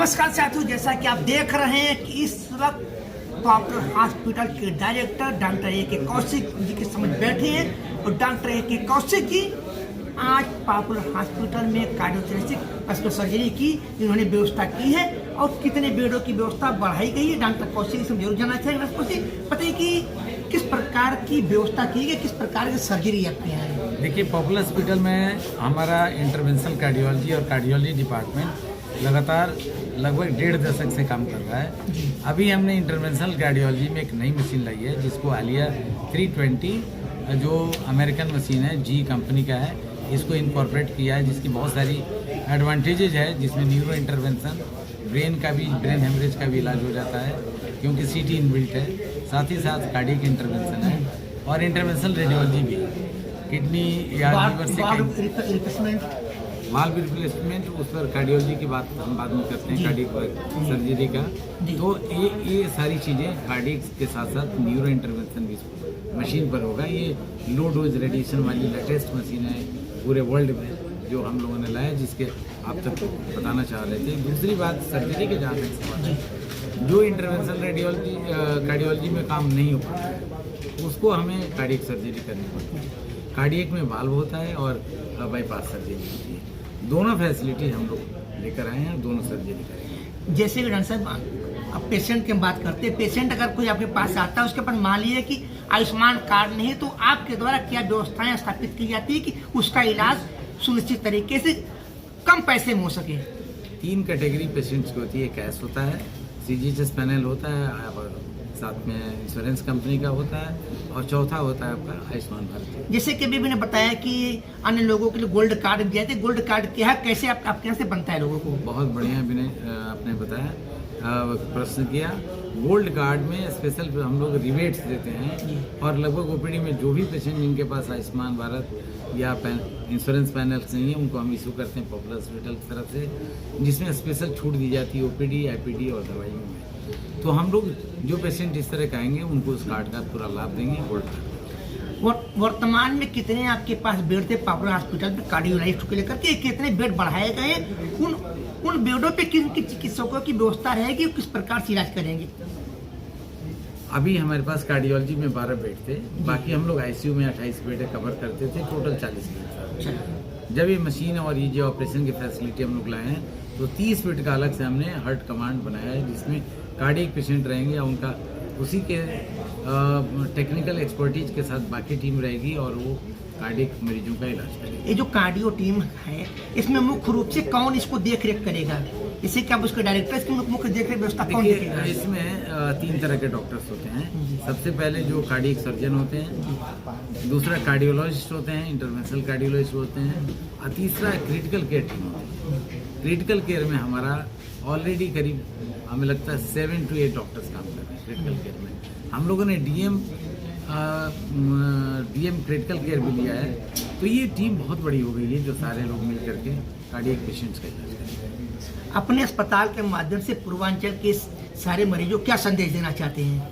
नमस्कार साथियों, जैसा कि आप देख रहे हैं कि इस वक्त पॉपुलर हॉस्पिटल के director doctor A K. Kaushik ji के समझ बैठे हैं और डॉक्टर ए.के. कौशिक जी आज पॉपुलर हॉस्पिटल में कार्डियोथोरेसिक सर्जरी की इन्होंने व्यवस्था की है और कितने बेडों की व्यवस्था बढ़ाई गई है। डॉक्टर कौशिक से जरूर जानना चाहिए पता है कि किस प्रकार की व्यवस्था की गई, किस प्रकार की सर्जरी आपके यहाँ है। देखिए, पॉपुलर हॉस्पिटल में हमारा इंटरवेंशनल कार्डियोलॉजी और कार्डियोलॉजी डिपार्टमेंट लगातार लगभग 1.5 दशक से काम कर रहा है। अभी हमने इंटरवेंशनल कार्डियोलॉजी में एक नई मशीन लाई है जिसको आलिया 320 जो अमेरिकन मशीन है, जी कंपनी का है, इसको इनकॉर्पोरेट किया है, जिसकी बहुत सारी एडवांटेजेज है, जिसमें न्यूरो इंटरवेंशन, ब्रेन हेमरेज का भी इलाज हो जाता है क्योंकि सीटी इनबिल्ट है, साथ ही साथ कार्डियक इंटरवेंशन है और इंटरवेंशनल रेडियोलॉजी भी है। किडनी या लीवर से वाल्व रिप्लेसमेंट, उस पर कार्डियोलॉजी की बात हम बाद में करते हैं, कार्डियक सर्जरी का। तो ये सारी चीज़ें कार्डियक के साथ साथ न्यूरो इंटरवेंशन भी मशीन पर होगा। ये लो डोज रेडिएशन वाली लेटेस्ट मशीन है पूरे वर्ल्ड में जो हम लोगों ने लाया, जिसके आप तक बताना चाह रहे थे। दूसरी बात सर्जरी के जहाँ तक सवाल है, जो इंटरवेंशनल रेडियोलॉजी कार्डियोलॉजी में काम नहीं हो पाता है उसको हमें कार्डियक सर्जरी करनी पड़ती है। कार्डियक में वाल्व होता है और बाईपास सर्जरी होती है। दोनों फैसिलिटी हम लोग लेकर आए हैं, दोनों सर्जरी करेंगे। जैसे कि डॉक्टर साहब अब पेशेंट की बात करते हैं, पेशेंट अगर कोई आपके पास आता है उसके पास मान लीजिए कि आयुष्मान कार्ड नहीं है, तो आपके द्वारा क्या व्यवस्थाएं स्थापित की जाती है कि उसका इलाज सुनिश्चित तरीके से कम पैसे में हो सके। 3 कैटेगरी पेशेंट्स की होती है। कैश होता है, सीजीएचएस पैनल होता है और साथ में इंश्योरेंस कंपनी का होता है और चौथा होता है आपका आयुष्मान भारत। जैसे कि अभी मैंने बताया कि अन्य लोगों के लिए गोल्ड कार्ड दिया थे, गोल्ड कार्ड क्या है, कैसे आपके यहाँ से बनता है लोगों को? बहुत बढ़िया आपने बताया, प्रश्न किया। गोल्ड कार्ड में स्पेशल हम लोग रिबेट्स देते हैं और लगभग ओपीडी में जो भी पेशेंट जिनके पास आयुष्मान भारत या इंश्योरेंस पैनल्स नहीं है उनको हम इशू करते हैं पॉपुलर हॉस्पिटल की तरफ से, जिसमें स्पेशल छूट दी जाती है ओपीडी, आईपीडी और दवाइयों में। तो हम लोग जो पेशेंट इस तरह के आएंगे उनको उस कार्ड का पूरा लाभ देंगे, गोल्ड कार्ड। वर्तमान में कितने आपके पास बेड थे पॉपुलर हॉस्पिटल में कार्डियोलाइस्ट को लेकर के, कितने बेड बढ़ाए गए, उन बेडों पे किन चिकित्सकों की व्यवस्था रहेगी, किस प्रकार से इलाज करेंगे? अभी हमारे पास कार्डियोलॉजी में 12 बेड थे, बाकी हम लोग आईसीयू में 28 बेड कवर करते थे, टोटल 40 बेड। जब ये मशीन और ये जो ऑपरेशन की फैसिलिटी हम लोग लाए हैं तो 30 बेड का अलग से हमने हार्ट कमांड बनाया है, जिसमें कार्डियक पेशेंट रहेंगे और उनका उसी के टेक्निकल एक्सपर्टीज के साथ बाकी टीम रहेगी और वो कार्डियक मरीजों का इलाज करेगी। ये जो कार्डियो टीम है इसमें मुख्य रूप से कौन इसको देख रेख करेगा? इससे क्या उसके डायरेक्टर की मुख्य देख रेख व्यवस्था कौन करेगा? इसमें 3 तरह के डॉक्टर्स होते हैं। सबसे पहले जो कार्डियक सर्जन होते हैं, दूसरा कार्डियोलॉजिस्ट होते हैं, इंटरवेंशनल कार्डियोलॉजिस्ट होते हैं और तीसरा क्रिटिकल केयर टीम होती है। क्रिटिकल केयर में हमारा ऑलरेडी करीब हमें लगता है 7 to 8 डॉक्टर्स काम कर रहे हैं क्रिटिकल केयर में। हम लोगों ने डीएम क्रिटिकल केयर भी लिया है, तो ये टीम बहुत बड़ी हो गई है जो सारे लोग मिल करके कार्डियक पेशेंट्स का इलाज करेंगे। अपने अस्पताल के माध्यम से पूर्वांचल के सारे मरीजों क्या संदेश देना चाहते हैं?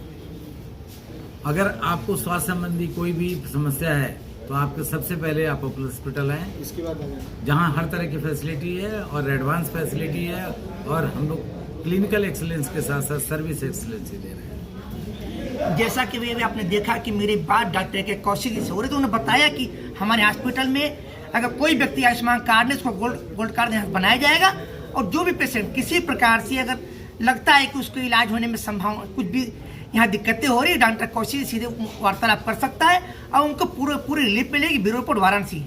अगर आपको स्वास्थ्य संबंधी कोई भी समस्या है तो आपके सबसे पहले आप पॉपुलर हॉस्पिटल आएँ, इसके बाद जहाँ हर तरह की फैसिलिटी है और एडवांस फैसिलिटी है और हम लोग क्लिनिकल एक्सीलेंस के साथ साथ सर्विस एक्सीलेंस दे रहे हैं। जैसा कि भी आपने देखा कि मेरी बात डॉक्टर ए.के. कौशिक जी से हो रही, तो उन्होंने बताया कि हमारे हॉस्पिटल में अगर कोई व्यक्ति आयुष्मान कार्ड है उसको गोल्ड कार्ड बनाया जाएगा और जो भी पेशेंट किसी प्रकार से अगर लगता है कि उसको इलाज होने में संभावना कुछ भी यहाँ दिक्कतें हो रही है, डॉक्टर कौशिक सीधे वार्तालाप कर सकता है और उनको पूरी रिलीफ मिलेगी। Bureau report, Varanasi.